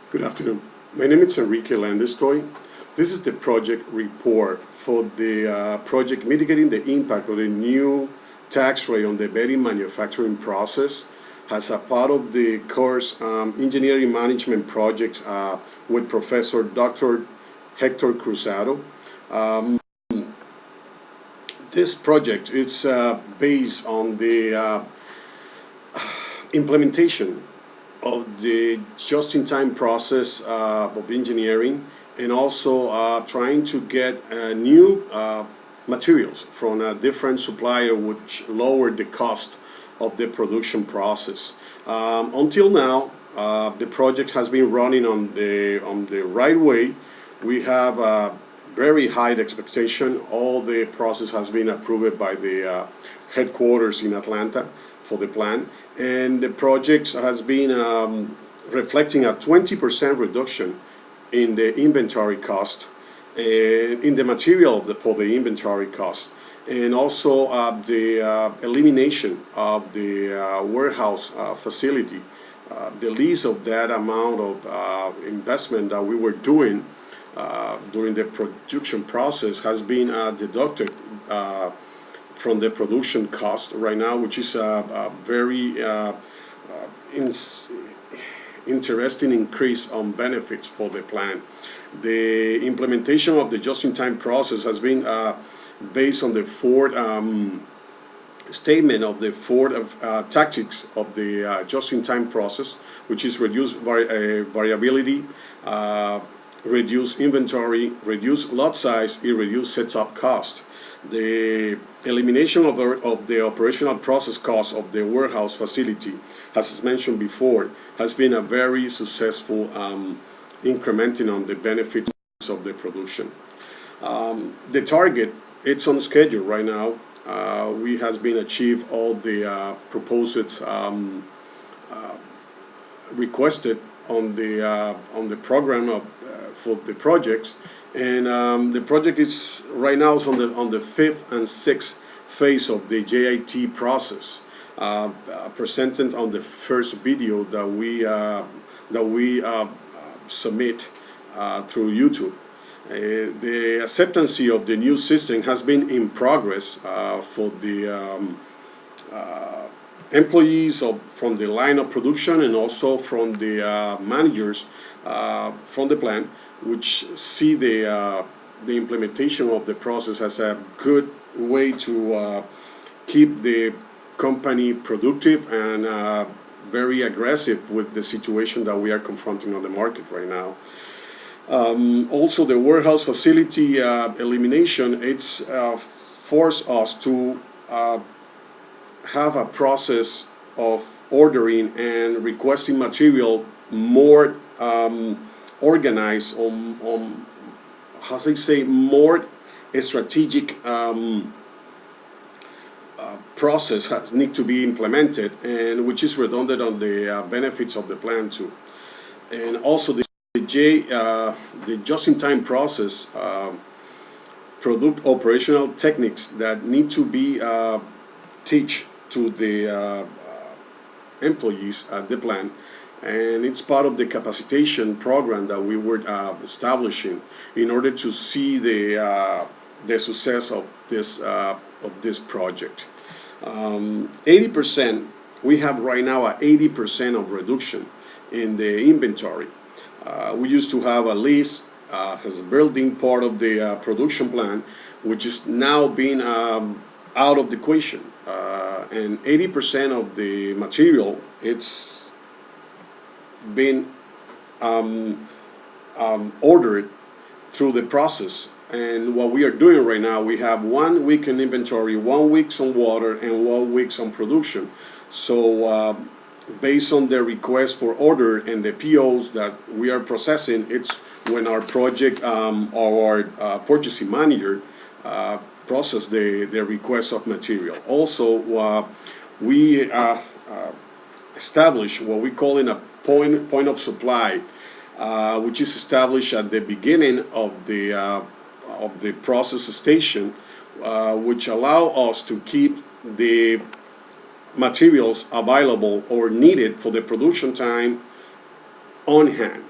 Good afternoon. My name is Enrique Landestoy. This is the project report for the project mitigating the impact of the new tax rate on the bedding manufacturing process as a part of the course Engineering Management Projects with Professor Dr. Hector Cruzado. This project is based on the implementation of the just-in-time process of engineering, and also trying to get new materials from a different supplier, which lowered the cost of the production process. Until now, the project has been running on the right way. We have very high expectation. All the process has been approved by the headquarters in Atlanta for the plan, and the project has been reflecting a 20% reduction in the inventory cost, in the material for the inventory cost, and also the elimination of the warehouse facility. The least of that amount of investment that we were doing during the production process has been deducted from the production cost right now, which is a very interesting increase on benefits for the plan. The implementation of the just-in-time process has been based on the four statement of the four tactics of the just-in-time process, which is reduce variability, reduce inventory, reduce lot size, and reduce setup cost. The elimination of the operational process cost of the warehouse facility, as mentioned before, has been a very successful incrementing on the benefits of the production. The target, it's on schedule right now. We has been achieved all the proposed requested on the program of, for the projects, and the project is right now is on the fifth and sixth phase of the JIT process, presented on the first video that we submit through YouTube. The acceptance of the new system has been in progress for the employees from the line of production, and also from the managers from the plant, which see the implementation of the process as a good way to keep the company productive and very aggressive with the situation that we are confronting on the market right now. Also, the warehouse facility elimination, it's forced us to have a process of ordering and requesting material more organized, on how they say, more strategic process has need to be implemented, and which is redundant on the benefits of the plan too. And also the just-in-time process product operational techniques that need to be teach to the employees at the plant, and it's part of the capacitation program that we were establishing in order to see the success of this project. 80%, we have right now a 80% of reduction in the inventory. We used to have a lease as a building part of the production plan, which is now being out of the equation, and 80% of the material, it's been ordered through the process. And what we are doing right now, we have 1 week in inventory, 1 week on water, and 1 week on production. So based on the request for order and the POs that we are processing, it's when our project our purchasing manager process the request of material. Also, we establish what we call in a point of supply, which is established at the beginning of the process station, which allow us to keep the materials available or needed for the production time on hand.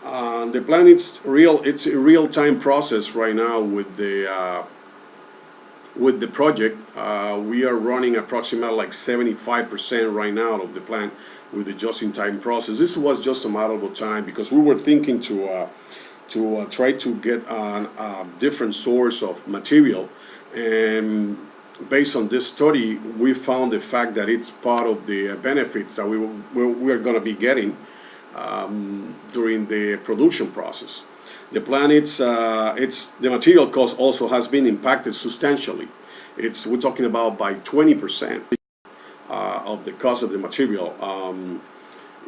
The plan it's real. It's a real-time process right now with the project. We are running approximately like 75% right now of the plant with the just-in-time process. This was just a matter of time because we were thinking to try to get a different source of material, and based on this study, we found the fact that it's part of the benefits that we are going to be getting during the production process. The plant, it's the material cost also has been impacted substantially. We're talking about by 20% of the cost of the material,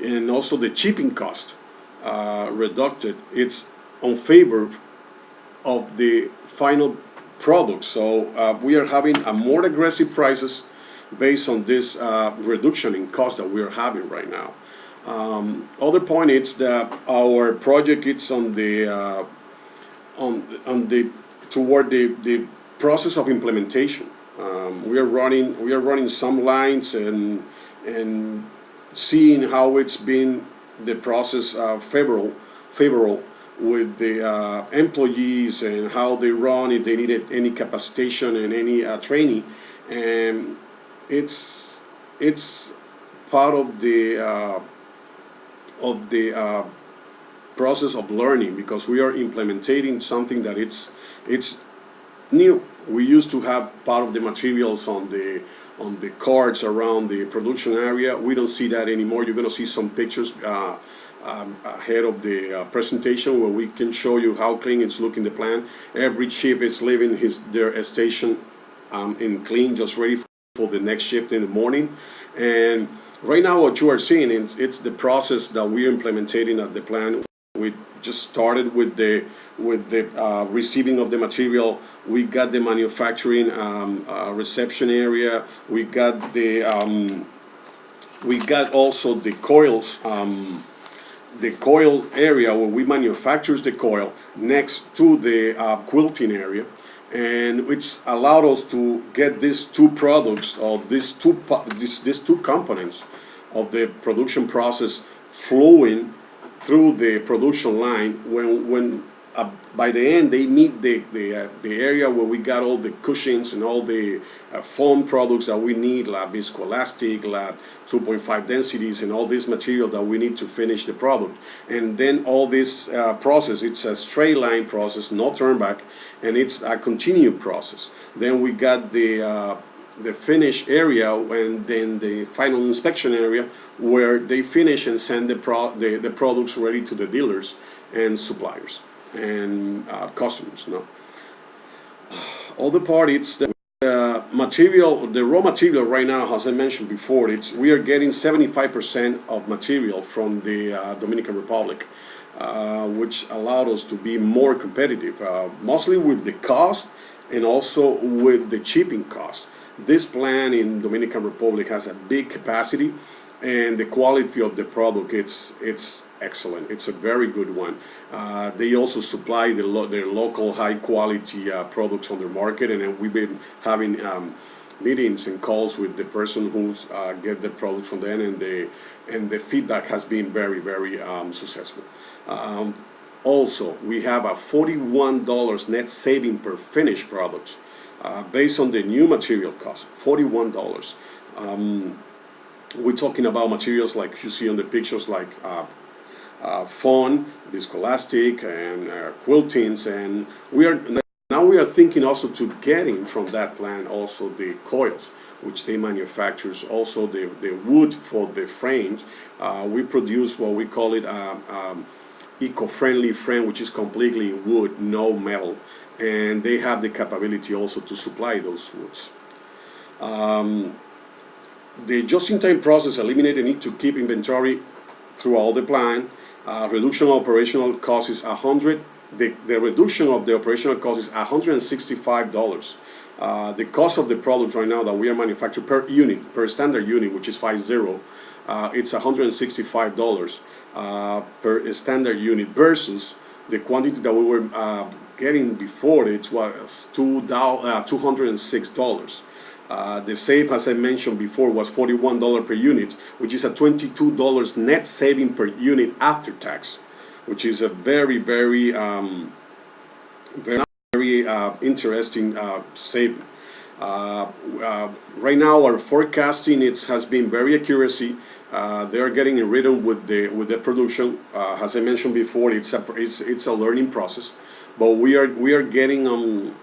and also the shipping cost reduced. It's on favor of the final product. So we are having a more aggressive prices based on this reduction in cost that we are having right now. Other point is that our project is on the toward the process of implementation. We are running some lines and seeing how it's been the process favorable with the employees and how they run, if they needed any capacitation and any training, and it's part of the process of learning, because we are implementing something that it's new. We used to have part of the materials on the carts around the production area. We don't see that anymore. You're going to see some pictures ahead of the presentation where we can show you how clean it's looking, the plant. Every shift is leaving their station in clean, just ready for the next shift in the morning. And right now what you are seeing is it's the process that we're implementing at the plant. We just started with the receiving of the material. We got the manufacturing reception area. We got also the coils. The coil area where we manufacture the coil next to the quilting area, and which allowed us to get these two products, or these two components of the production process flowing through the production line. When by the end they meet the area where we got all the cushions and all the foam products that we need, like viscoelastic, like 2.5 densities, and all this material that we need to finish the product. And then all this process, it's a straight line process, no turn back, and it's a continued process. Then we got the finish area, and then the final inspection area where they finish and send the products ready to the dealers and suppliers and customers. No, all the parts, the material, the raw material right now, as I mentioned before, we are getting 75% of material from the Dominican Republic, which allowed us to be more competitive, mostly with the cost and also with the shipping cost. This plant in Dominican Republic has a big capacity, and the quality of the product, it's excellent. It's a very good one. They also supply their local high quality products on their market, and then we've been having meetings and calls with the person who's get the product from them, and the feedback has been very, very successful. Also, we have a $41 net saving per finished product based on the new material cost. $41. We're talking about materials like you see on the pictures, like foam, viscoelastic, and quiltings, and we are thinking also to getting from that plant also the coils, which they manufacture, also the wood for the frames. We produce what we call it eco-friendly frame, which is completely wood, no metal, and they have the capability also to supply those woods. The just-in-time process eliminated the need to keep inventory throughout the plant. Reduction of operational cost is $100. The reduction of the operational cost is $165. The cost of the product right now that we are manufacturing per unit, per standard unit, which is 50, it's $165 per standard unit, versus the quantity that we were getting before. It was $206. The save, as I mentioned before, was $41 per unit, which is a $22 net saving per unit after tax, which is a very interesting saving. Right now, our forecasting has been very accuracy. They are getting in rhythm with the production. As I mentioned before, it's a learning process, but we are getting on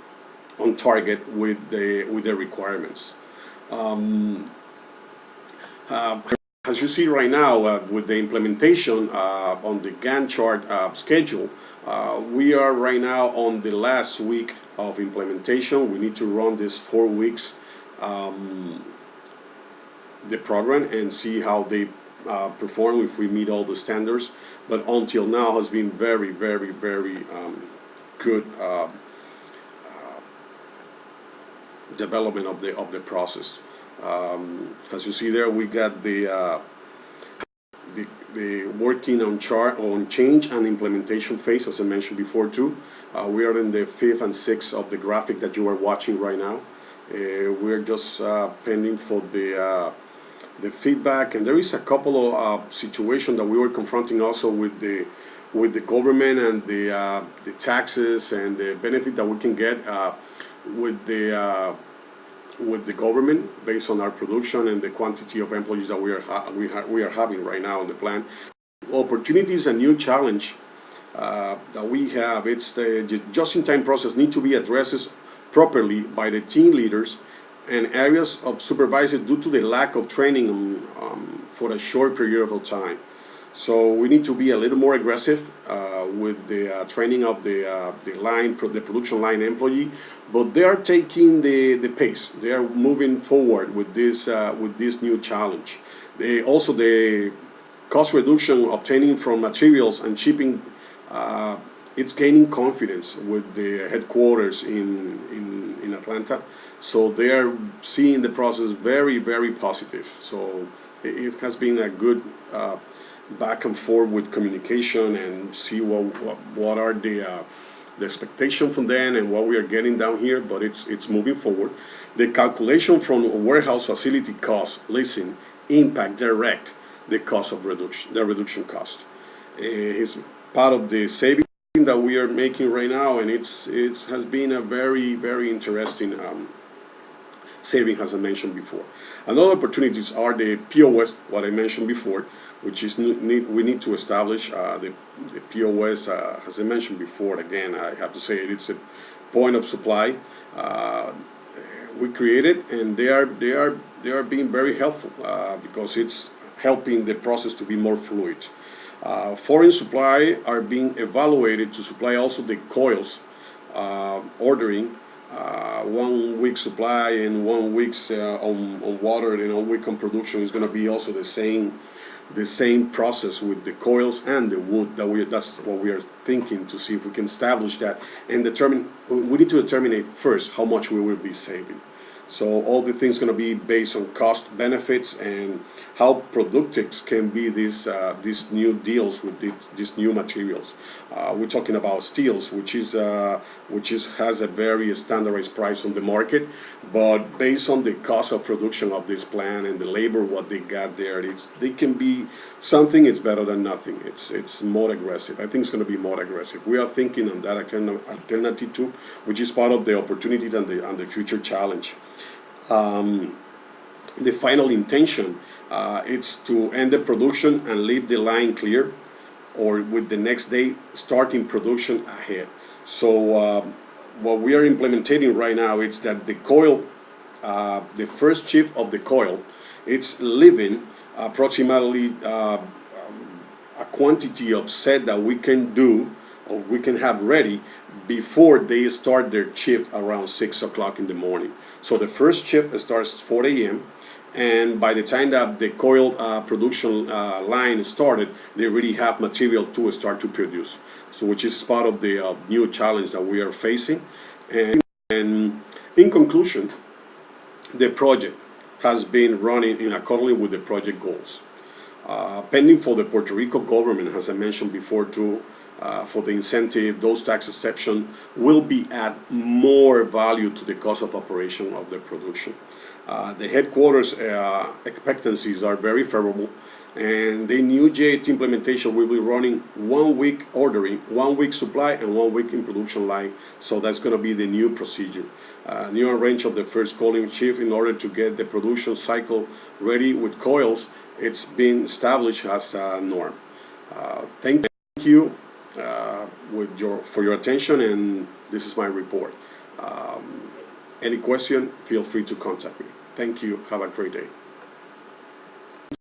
target with the requirements. Uh, as you see right now, with the implementation on the Gantt chart schedule, we are right now on the last week of implementation. We need to run this 4 weeks, the program, and see how they perform, if we meet all the standards. But until now has been very good development of the process. As you see there, we got the working on change and implementation phase, as I mentioned before too. We are in the 5th and 6th of the graphic that you are watching right now. We're just pending for the feedback, and there is a couple of situations that we were confronting also with the government and the taxes and the benefit that we can get with the government based on our production and the quantity of employees that we are having right now on the plant. Opportunities and new challenge that we have. It's the just-in-time process need to be addressed properly by the team leaders and areas of supervisors due to the lack of training for a short period of time. So we need to be a little more aggressive with the training of the production line employee, but they are taking the pace. They are moving forward with this new challenge. Also the cost reduction obtaining from materials and shipping, it's gaining confidence with the headquarters in Atlanta. So they are seeing the process very positive. So it has been a good back and forth with communication, and see what are the expectation from them and what we are getting down here. But it's moving forward. The calculation from warehouse facility cost, listen, impact direct the cost of reduction cost. It's part of the saving that we are making right now, and it has been a very interesting saving, as I mentioned before. Another opportunities are the POS, what I mentioned before, which is we need to establish the POS. As I mentioned before, again, I have to say it's a point of supply. We created, and they are being very helpful because it's helping the process to be more fluid. Foreign supply are being evaluated to supply also the coils, ordering 1 week supply and 1 week's on water, and 1 week on production is going to be also the same process with the coils and the wood. That's what we are thinking, to see if we can establish that and determine. We need to determine first how much we will be saving. So all the things going to be based on cost, benefits, and how productive can be these new deals with these new materials. We're talking about steels, which has a very standardized price on the market, but based on the cost of production of this plant and the labor what they got there, they can be something. It's better than nothing. It's more aggressive. I think it's going to be more aggressive. We are thinking on that alternative too, which is part of the opportunity and the future challenge. The final intention it's to end the production and leave the line clear, or with the next day starting production ahead. So what we are implementing right now is that the coil, the first shift of the coil, it's leaving approximately a quantity of set that we can do, or we can have ready before they start their shift around 6 o'clock in the morning. So the first shift starts 4 a.m. and by the time that the coil production line started, they already have material to start to produce. So which is part of the new challenge that we are facing. And in conclusion, the project has been running in accordance with the project goals. Pending for the Puerto Rico government, as I mentioned before too, for the incentive, those tax exception will be add more value to the cost of operation of the production. The headquarters expectancies are very favorable. And the new JIT implementation will be running 1 week ordering, 1 week supply, and 1 week in production line. So that's going to be the new procedure. New arrange of the first coiling shift in order to get the production cycle ready with coils. It's been established as a norm. Thank you for your attention, and this is my report. Any question, feel free to contact me. Thank you. Have a great day.